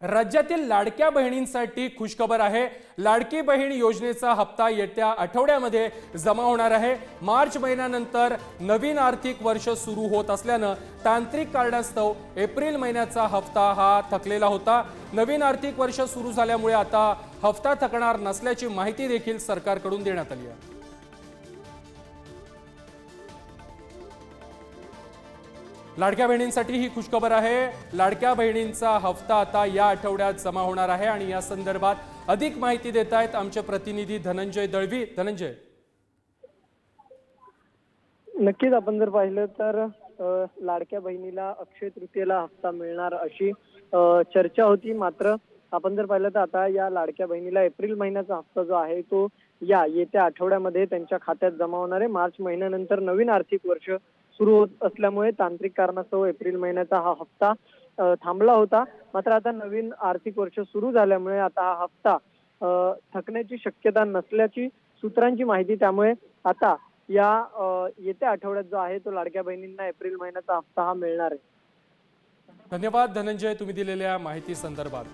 राज्यातील लाडक्या बहिणींसाठी खुशखबर आहे। लाडकी बहीण योजनेचा हप्ता येत्या आठवड्यामध्ये जमा होणार आहे। मार्च महिन्यानंतर नवीन आर्थिक वर्ष सुरू होत असल्याने तांत्रिक कारणास्तव एप्रिल महिन्याचा हप्ता हा थकलेला होता। नवीन आर्थिक वर्ष सुरू झाल्यामुळे आता हप्ता थकणार नसल्याची माहिती देखील सरकारकडून देण्यात आली आहे। लाडक्या बहिणींसाठी ही खुशखबर आहे। लाडक्या बहिणींचा हप्ता आता या आठवड्यात जमा होणार आहे आणि या संदर्भात अधिक माहिती देत आहेत आमचे प्रतिनिधी धनंजय दळवी। धनंजय, नक्कीच आपण जर पाहिलं तर लाडक्या बहिणीला अक्षय तृतीयेला हप्ता मिळणार अशी चर्चा होती। मात्र आपण जर पाहिलं तर आता या लाडक्या बहिणीला एप्रिल महिन्याचा हप्ता जो आहे तो येत्या आठवड्यामध्ये त्यांच्या खात्यात जमा होणार आहे। मार्च महिन्यानंतर नवीन आर्थिक वर्ष सुरू होत असल्यामुळे तांत्रिक कारणास्तव एप्रिल महिन्याचा हा हप्ता थांबला होता। मात्र आता नवीन आर्थिक वर्ष सुरू झाल्यामुळे आता हा हप्ता थकण्याची शक्यता नसल्याची सूत्रांची माहिती। त्यामुळे आता येत्या आठवड्यात जो आहे तो लाडक्या बहिणींना एप्रिल महिन्याचा हप्ता हा मिळणार आहे। धन्यवाद धनंजय, तुम्ही दिलेल्या माहिती संदर्भात।